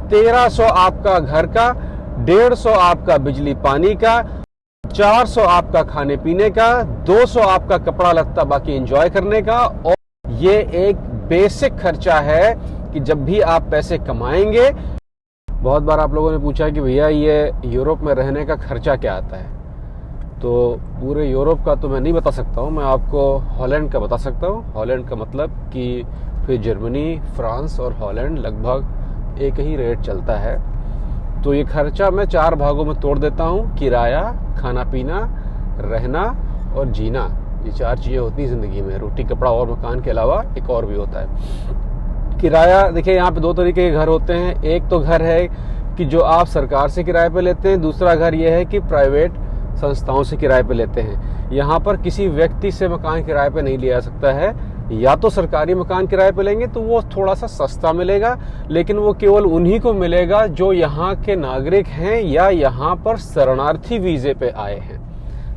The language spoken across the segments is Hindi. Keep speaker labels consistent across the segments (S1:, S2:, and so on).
S1: 1300 आपका घर का, 150 आपका बिजली पानी का, 400 आपका खाने पीने का, 200 आपका कपड़ा लत्ता बाकी एंजॉय करने का। और ये एक बेसिक खर्चा है कि जब भी आप पैसे कमाएंगे। बहुत बार आप लोगों ने पूछा कि भैया ये यूरोप में रहने का खर्चा क्या आता है, तो पूरे यूरोप का तो मैं नहीं बता सकता हूँ, मैं आपको हॉलैंड का बता सकता हूँ। हॉलैंड का मतलब कि फिर जर्मनी, फ्रांस और हॉलैंड लगभग एक ही रेट चलता है। तो ये खर्चा मैं 4 भागों में तोड़ देता हूँ। किराया, खाना पीना, रहना और जीना, ये 4 चीज़ें होती हैं ज़िंदगी में। रोटी, कपड़ा और मकान के अलावा एक और भी होता है। किराया, देखिए यहाँ पे 2 तरीके के घर होते हैं। एक तो घर है कि जो आप सरकार से किराए पे लेते हैं, दूसरा घर ये है कि प्राइवेट संस्थाओं से किराए पे लेते हैं। यहाँ पर किसी व्यक्ति से मकान किराए पे नहीं लिया जा सकता है। या तो सरकारी मकान किराए पे लेंगे तो वो थोड़ा सा सस्ता मिलेगा, लेकिन वो केवल उन्हीं को मिलेगा जो यहाँ के नागरिक हैं या यहाँ पर शरणार्थी वीजे पे आए हैं।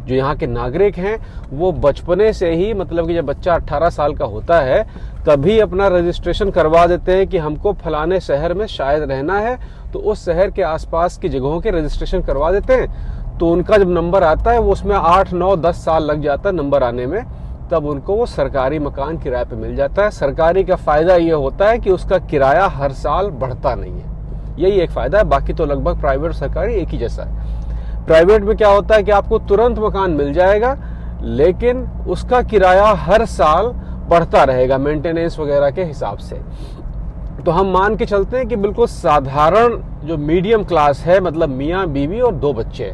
S1: जो यहाँ के नागरिक हैं वो बचपने से ही, मतलब कि जब बच्चा 18 साल का होता है तभी अपना रजिस्ट्रेशन करवा देते हैं कि हमको फलाने शहर में शायद रहना है, तो उस शहर के आसपास की जगहों के रजिस्ट्रेशन करवा देते हैं। तो उनका जब नंबर आता है वो उसमें 8, 9, 10 साल लग जाता है नंबर आने में, तब उनको वो सरकारी मकान किराए पे मिल जाता है। सरकारी का फायदा ये होता है कि उसका किराया हर साल बढ़ता नहीं है, यही एक फायदा है। बाकी तो लगभग प्राइवेट और सरकारी एक ही जैसा है। प्राइवेट में क्या होता है कि आपको तुरंत मकान मिल जाएगा, लेकिन उसका किराया हर साल बढ़ता रहेगा मेंटेनेंस वगैरह के हिसाब से। तो हम मान के चलते हैं कि बिल्कुल साधारण जो मीडियम क्लास है, मतलब मियाँ बीवी और 2 बच्चे,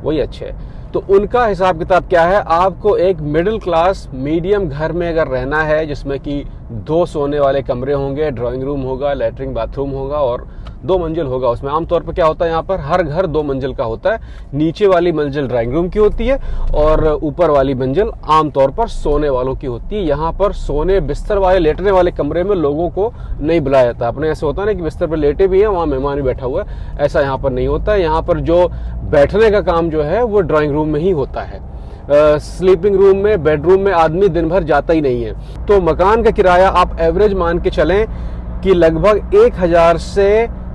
S1: वही अच्छे है। तो उनका हिसाब किताब क्या है, आपको एक मिडिल क्लास मीडियम घर में अगर रहना है जिसमें कि 2 सोने वाले कमरे होंगे, ड्राइंग रूम होगा, लैट्रिन बाथरूम होगा और 2 मंजिल होगा। उसमें आमतौर पर क्या होता है, यहाँ पर हर घर 2 मंजिल का होता है। नीचे वाली मंजिल ड्राइंग रूम की होती है और ऊपर वाली मंजिल आमतौर पर सोने वालों की होती है। यहाँ पर सोने, बिस्तर वाले, लेटने वाले कमरे में लोगों को नहीं बुलाया जाता। अपने ऐसे होता है ना कि बिस्तर पर लेटे भी हैं, वहाँ मेहमान भी बैठा हुआ है, ऐसा यहाँ पर नहीं होता है। यहाँ पर जो बैठने का काम जो है वो ड्राइंग रूम में ही होता है। स्लीपिंग रूम में, बेडरूम में आदमी दिन भर जाता ही नहीं है। तो मकान का किराया आप एवरेज मान के चलें कि लगभग 1000 से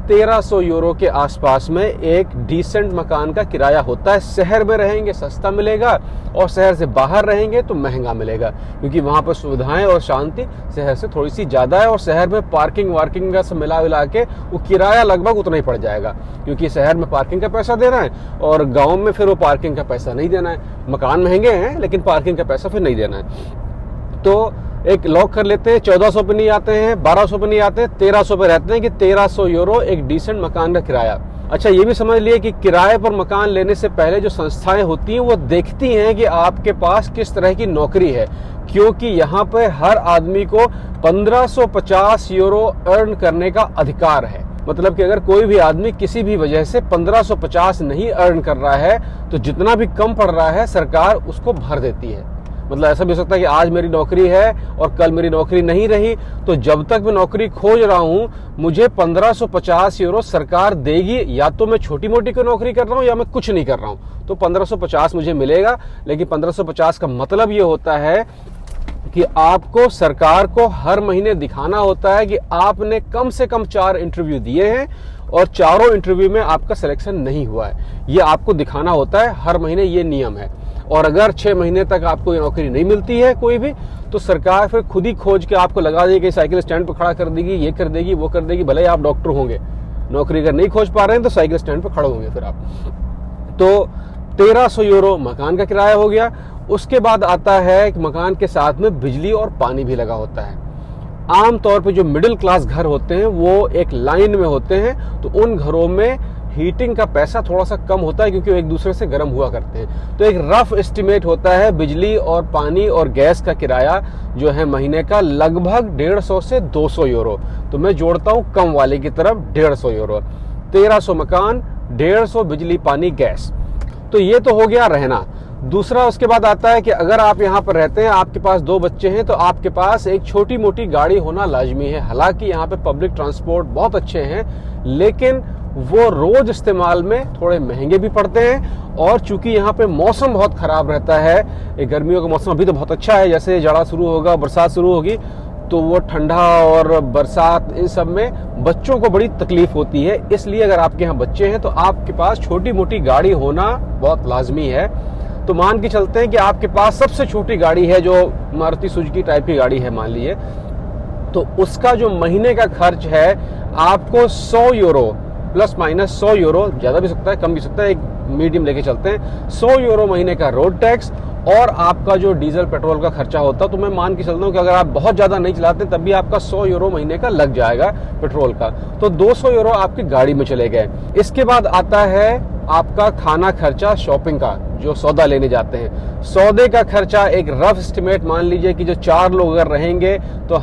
S1: 1300 यूरो के आसपास में एक डिसेंट मकान का किराया होता है। शहर में रहेंगे सस्ता मिलेगा और शहर से बाहर रहेंगे तो महंगा मिलेगा, क्योंकि वहाँ पर सुविधाएं और शांति शहर से थोड़ी सी ज़्यादा है। और शहर में पार्किंग वार्किंग का सब मिला विला के वो किराया लगभग उतना ही पड़ जाएगा, क्योंकि शहर में पार्किंग का पैसा देना है और गाँव में फिर वो पार्किंग का पैसा नहीं देना है। मकान महंगे हैं लेकिन पार्किंग का पैसा फिर नहीं देना है। तो एक लॉक कर लेते हैं, 1400 पे नहीं आते हैं, 1200 पे नहीं आते हैं, 1300 पे रहते हैं कि 1300 यूरो एक डिसेंट मकान का किराया। अच्छा, ये भी समझ लिए कि किराए पर मकान लेने से पहले जो संस्थाएं होती हैं वो देखती हैं कि आपके पास किस तरह की नौकरी है, क्योंकि यहाँ पे हर आदमी को 1550 यूरो अर्न करने का अधिकार है। मतलब कि अगर कोई भी आदमी किसी भी वजह से 1550 नहीं अर्न कर रहा है तो जितना भी कम पड़ रहा है सरकार उसको भर देती है। मतलब ऐसा भी हो सकता है कि आज मेरी नौकरी है और कल मेरी नौकरी नहीं रही, तो जब तक मैं नौकरी खोज रहा हूं मुझे 1550 यूरो सरकार देगी। या तो मैं छोटी मोटी कोई नौकरी कर रहा हूं या मैं कुछ नहीं कर रहा हूं, तो 1550 मुझे मिलेगा। लेकिन 1550 का मतलब ये होता है कि आपको सरकार को हर महीने दिखाना होता है कि आपने कम से कम 4 इंटरव्यू दिए हैं और चारों इंटरव्यू में आपका सिलेक्शन नहीं हुआ है। ये आपको दिखाना होता है हर महीने, ये नियम है। और अगर 6 महीने तक आपको ये नौकरी नहीं मिलती है कोई भी, तो सरकार फिर खुद ही खोज के आपको लगा देगी, साइकिल स्टैंड पर खड़ा कर देगी, ये कर देगी, वो कर देगी। भले ही आप डॉक्टर होंगे, नौकरी अगर नहीं खोज पा रहे हैं तो साइकिल स्टैंड पर खड़े होंगे फिर आप। तो 1300 यूरो मकान का किराया हो गया। उसके बाद आता है कि मकान के साथ में बिजली और पानी भी लगा होता है। आमतौर पर जो मिडिल क्लास घर होते हैं वो एक लाइन में होते हैं, तो उन घरों में हीटिंग का पैसा थोड़ा सा कम होता है क्योंकि वो एक दूसरे से गर्म हुआ करते हैं। तो एक रफ एस्टिमेट होता है बिजली और पानी और गैस का किराया जो है महीने का लगभग 150 से 200 यूरो। तो मैं जोड़ता हूँ कम वाले की तरफ 150 यूरो। 1300 मकान, 150 बिजली पानी गैस। तो ये तो हो गया रहना। दूसरा उसके बाद आता है कि अगर आप यहाँ पर रहते हैं, आपके पास 2 बच्चे हैं, तो आपके पास एक छोटी मोटी गाड़ी होना लाजमी है। हालांकि यहाँ पे पब्लिक ट्रांसपोर्ट बहुत अच्छे हैं, लेकिन वो रोज इस्तेमाल में थोड़े महंगे भी पड़ते हैं। और चूंकि यहाँ पे मौसम बहुत खराब रहता है, गर्मियों का मौसम अभी तो बहुत अच्छा है, जैसे जाड़ा शुरू होगा, बरसात शुरू होगी तो वो ठंडा और बरसात इन सब में बच्चों को बड़ी तकलीफ होती है। इसलिए अगर आपके यहाँ बच्चे हैं तो आपके पास छोटी मोटी गाड़ी होना बहुत लाजमी है। तो मान के चलते हैं कि आपके पास सबसे छोटी गाड़ी है जो मारुति सुजुकी टाइप की गाड़ी है मान लीजिए, तो उसका जो महीने का खर्च है आपको 100 यूरो प्लस माइनस 100 यूरो, ज़्यादा भी सकता है कम भी सकता है, एक मीडियम लेके चलते हैं, 100 यूरो महीने का रोड टैक्स और आपका जो डीजल पेट्रोल का खर्चा होता है। तो मैं मान के चलता हूँ कि अगर आप बहुत ज़्यादा नहीं चलाते तब भी आपका 100 यूरो महीने का लग जाएगा पेट्रोल का, तो 200 यूरो आपकी गाड़ी में चले गए। इसके बाद आता है आपका खाना खर्चा, शॉपिंग का, जो सौदा लेने जाते हैं। सौदे का खर्चा एक रफ एस्टिमेट मान लीजिए कि जो 4 लोग अगर रहेंगे तो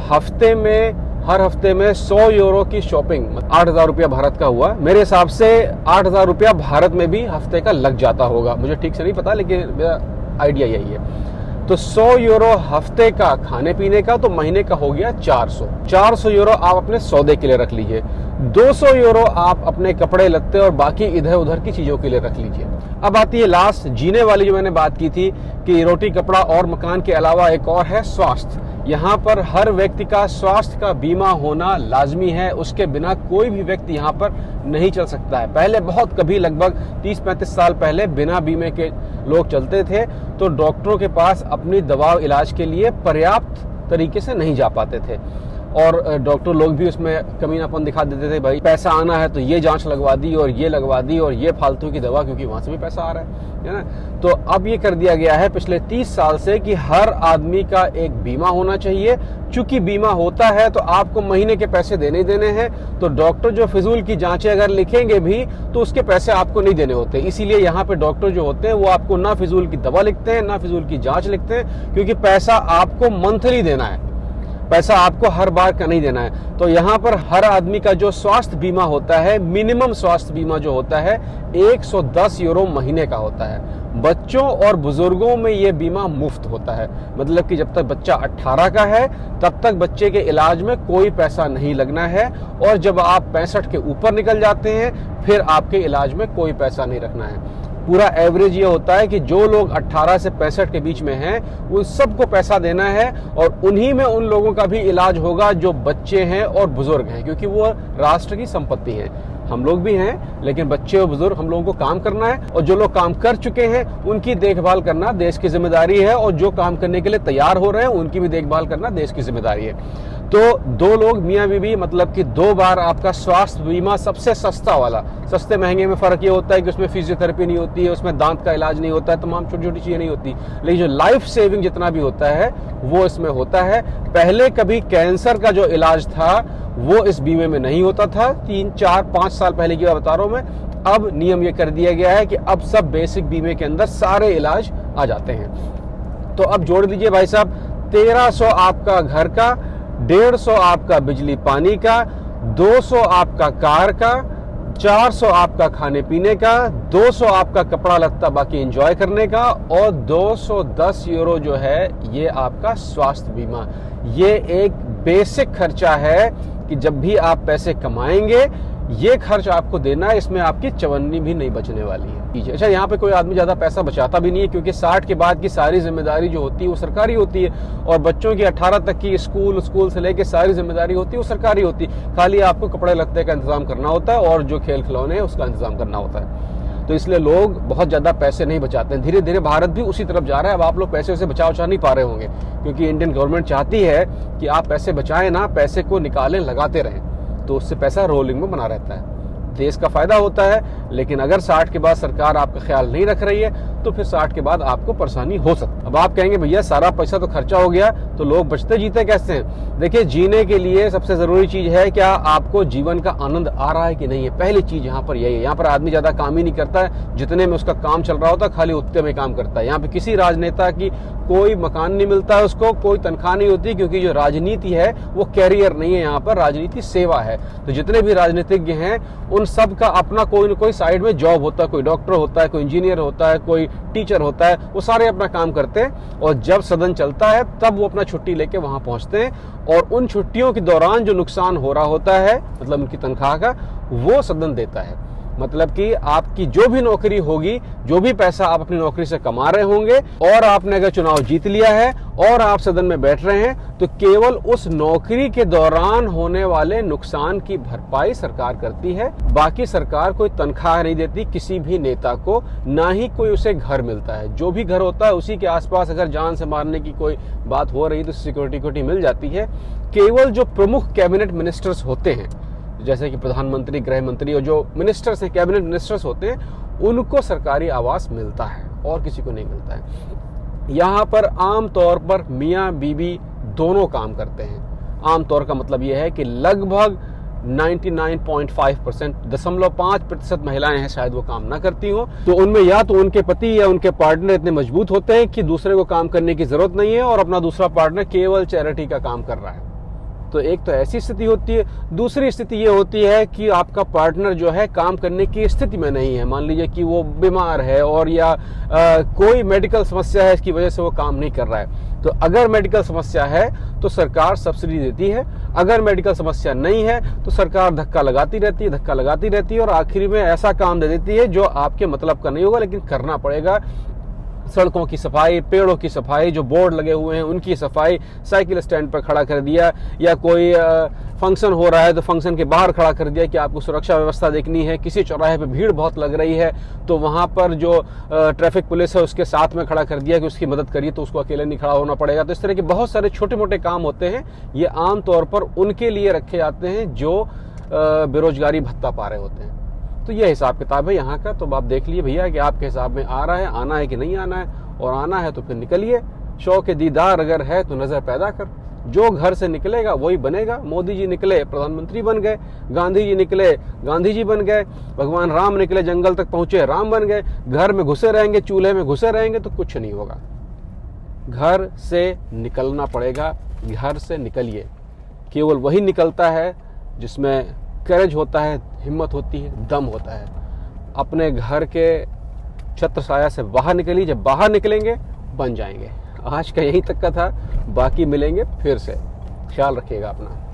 S1: हर हफ्ते में 100 यूरो की शॉपिंग, 8,000 रुपया भारत का हुआ। मेरे हिसाब से 8,000 रुपया भारत में भी हफ्ते का लग जाता होगा, मुझे ठीक से नहीं पता लेकिन मेरा आइडिया यही है। तो 100 यूरो हफ्ते का खाने पीने का, तो महीने का हो गया 400 यूरो आप अपने सौदे के लिए रख लीजिए। 200 यूरो आप अपने कपड़े लत्ते और बाकी इधर उधर की चीजों के लिए रख लीजिए। अब आती है लास्ट जीने वाली, जो मैंने बात की थी कि रोटी कपड़ा और मकान के अलावा एक और है स्वास्थ्य। यहाँ पर हर व्यक्ति का स्वास्थ्य का बीमा होना लाजमी है, उसके बिना कोई भी व्यक्ति यहाँ पर नहीं चल सकता है। पहले बहुत कभी लगभग 30-35 साल पहले बिना बीमे के लोग चलते थे, तो डॉक्टरों के पास अपनी दवा इलाज के लिए पर्याप्त तरीके से नहीं जा पाते थे और डॉक्टर लोग भी उसमें कमीनापन दिखा देते थे, भाई पैसा आना है तो ये जांच लगवा दी और ये लगवा दी और ये फालतू की दवा, क्योंकि वहां से भी पैसा आ रहा है ना। तो अब ये कर दिया गया है पिछले 30 साल से कि हर आदमी का एक बीमा होना चाहिए। चूंकि बीमा होता है तो आपको महीने के पैसे देने ही देने हैं, तो डॉक्टर जो फिजूल की जांचें अगर लिखेंगे भी तो उसके पैसे आपको नहीं देने होते। इसीलिए यहाँ पे डॉक्टर जो होते हैं वो आपको ना फिजूल की दवा लिखते हैं ना फिजूल की जांच लिखते हैं, क्योंकि पैसा आपको मंथली देना है, पैसा आपको हर बार का नहीं देना है। तो यहाँ पर हर आदमी का जो स्वास्थ्य बीमा होता है, मिनिमम स्वास्थ्य बीमा जो होता है 110 यूरो महीने का होता है। बच्चों और बुजुर्गों में ये बीमा मुफ्त होता है, मतलब कि जब तक बच्चा 18 का है तब तक बच्चे के इलाज में कोई पैसा नहीं लगना है, और जब आप 65 के ऊपर निकल जाते हैं फिर आपके इलाज में कोई पैसा नहीं रखना है। पूरा एवरेज ये होता है कि जो लोग 18 से 65 के बीच में हैं उन सबको पैसा देना है, और उन्हीं में उन लोगों का भी इलाज होगा जो बच्चे हैं और बुजुर्ग हैं, क्योंकि वो राष्ट्र की संपत्ति है। हम लोग भी हैं लेकिन बच्चे और बुजुर्ग हम लोगों को काम करना है, और जो लोग काम कर चुके हैं उनकी देखभाल करना देश की जिम्मेदारी है, और जो काम करने के लिए तैयार हो रहे हैं उनकी भी देखभाल करना देश की जिम्मेदारी है। तो 2 लोग मियाँ बीवी, मतलब कि 2 बार आपका स्वास्थ्य बीमा, सबसे सस्ता वाला। सस्ते महंगे में फर्क ये होता है कि उसमें फिजियोथेरेपी नहीं होती है, उसमें दांत का इलाज नहीं होता है, तमाम छोटी छोटी चीजें नहीं होती, लेकिन जो लाइफ सेविंग जितना भी होता है वो इसमें होता है। पहले कभी कैंसर का जो इलाज था वो इस बीमे में नहीं होता था, 3, 4, 5 साल पहले की बात बता रहा हूं मैं। अब नियम ये कर दिया गया है कि अब सब बेसिक बीमे के अंदर सारे इलाज आ जाते हैं। तो अब जोड़ दीजिए भाई साहब, 1300 आपका घर का, 150 आपका बिजली पानी का, 200 आपका कार का, 400 आपका खाने पीने का, 200 आपका कपड़ा लत्ता बाकी एंजॉय करने का, और 210 यूरो जो है ये आपका स्वास्थ्य बीमा। ये एक बेसिक खर्चा है कि जब भी आप पैसे कमाएंगे ये खर्च आपको देना है, इसमें आपकी चवन्नी भी नहीं बचने वाली है। अच्छा, यहाँ पे कोई आदमी ज्यादा पैसा बचाता भी नहीं है, क्योंकि 60 के बाद की सारी जिम्मेदारी जो होती है वो सरकारी होती है, और बच्चों की 18 तक की स्कूल से लेके सारी जिम्मेदारी होती है वो सरकारी होती है। खाली आपको कपड़े लत्ते का इंतजाम करना होता है और जो खेल खिलौने हैं उसका इंतजाम करना होता है। तो इसलिए लोग बहुत ज्यादा पैसे नहीं बचाते हैं। धीरे धीरे भारत भी उसी तरफ जा रहा है। अब आप लोग पैसे उसे बचा नहीं पा रहे होंगे, क्योंकि इंडियन गवर्नमेंट चाहती है कि आप पैसे बचाएं ना, पैसे को निकालें, लगाते रहें, तो उससे पैसा रोलिंग में बना रहता है, देश का फायदा होता है। लेकिन अगर 60 के बाद सरकार आपका ख्याल नहीं रख रही है तो फिर 60 के बाद आपको परेशानी हो सकती है। अब आप कहेंगे भैया सारा पैसा तो खर्चा हो गया, तो लोग बचते जीते कैसे हैं? देखिए, जीने के लिए सबसे जरूरी चीज है क्या आपको जीवन का आनंद आ रहा है कि नहीं है। पहली चीज यहाँ पर यही है। यहाँ पर आदमी ज्यादा काम ही नहीं करता है, जितने में उसका काम चल रहा होता है खाली उतने में काम करता है। यहाँ पे किसी राजनेता की कोई मकान नहीं मिलता है, उसको कोई तनख्वाह नहीं होती, क्योंकि जो राजनीति है वो कैरियर नहीं है, यहाँ पर राजनीति सेवा है। तो जितने भी राजनीतिज्ञ हैं उन सब का अपना कोई न कोई साइड में जॉब होता है, कोई डॉक्टर होता है, कोई इंजीनियर होता है, कोई टीचर होता है, वो सारे अपना काम करते हैं, और जब सदन चलता है तब वो अपना छुट्टी लेके वहां पहुंचते हैं, और उन छुट्टियों के दौरान जो नुकसान हो रहा होता है, मतलब उनकी तनख्वाह का, वो सदन देता है। मतलब कि आपकी जो भी नौकरी होगी, जो भी पैसा आप अपनी नौकरी से कमा रहे होंगे और आपने अगर चुनाव जीत लिया है और आप सदन में बैठ रहे हैं, तो केवल उस नौकरी के दौरान होने वाले नुकसान की भरपाई सरकार करती है। बाकी सरकार कोई तनख्वाह नहीं देती किसी भी नेता को, ना ही कोई उसे घर मिलता है। जो भी घर होता है उसी के आसपास अगर जान से मारने की कोई बात हो रही तो सिक्योरिटी मिल जाती है। केवल जो प्रमुख कैबिनेट मिनिस्टर्स होते हैं, जैसे कि प्रधानमंत्री, गृह मंत्री और जो मिनिस्टर्स हैं, कैबिनेट मिनिस्टर्स होते हैं, उनको सरकारी आवास मिलता है और किसी को नहीं मिलता है। यहाँ पर आम तौर पर मियाँ बीबी दोनों काम करते हैं। आम तौर का मतलब यह है कि लगभग 99.5%, 0.5% महिलाएं हैं शायद वो काम ना करती हो, तो उनमें या तो उनके पति या उनके पार्टनर इतने मजबूत होते हैं कि दूसरे को काम करने की जरूरत नहीं है और अपना दूसरा पार्टनर केवल चैरिटी का काम कर रहा है। तो एक तो ऐसी स्थिति होती है। दूसरी स्थिति ये होती है कि आपका पार्टनर जो है काम करने की स्थिति में नहीं है। मान लीजिए कि वो बीमार है और या कोई मेडिकल समस्या है, इसकी वजह से वो काम नहीं कर रहा है। तो अगर मेडिकल समस्या है तो सरकार सब्सिडी देती है, अगर मेडिकल समस्या नहीं है तो सरकार धक्का लगाती रहती है और आखिर में ऐसा काम दे देती है जो आपके मतलब का नहीं होगा लेकिन करना पड़ेगा। सड़कों की सफाई, पेड़ों की सफाई, जो बोर्ड लगे हुए हैं उनकी सफाई, साइकिल स्टैंड पर खड़ा कर दिया, या कोई फंक्शन हो रहा है तो फंक्शन के बाहर खड़ा कर दिया कि आपको सुरक्षा व्यवस्था देखनी है। किसी चौराहे पे भीड़ बहुत लग रही है तो वहां पर जो ट्रैफिक पुलिस है उसके साथ में खड़ा कर दिया कि उसकी मदद करिए, तो उसको अकेले नहीं खड़ा होना पड़ेगा। तो इस तरह के बहुत सारे छोटे मोटे काम होते हैं, ये आमतौर पर उनके लिए रखे जाते हैं जो बेरोजगारी भत्ता पा रहे होते हैं। तो ये हिसाब किताब है यहाँ का। तो आप देख लिए भैया कि आपके हिसाब में आ रहा है, आना है कि नहीं आना है, और आना है तो फिर निकलिए। शौक दीदार अगर है तो नजर पैदा कर, जो घर से निकलेगा वही बनेगा। मोदी जी निकले प्रधानमंत्री बन गए, गांधी जी निकले गांधी जी बन गए, भगवान राम निकले जंगल तक पहुंचे राम बन गए। घर में घुसे रहेंगे, चूल्हे में घुसे रहेंगे तो कुछ नहीं होगा। घर से निकलना पड़ेगा, घर से निकलिए। केवल वही निकलता है जिसमें करेज होता है, हिम्मत होती है, दम होता है। अपने घर के छत्र साया से बाहर निकलिए, जब बाहर निकलेंगे बन जाएंगे। आज का यही तक का था, बाकी मिलेंगे फिर से। ख्याल रखिएगा अपना।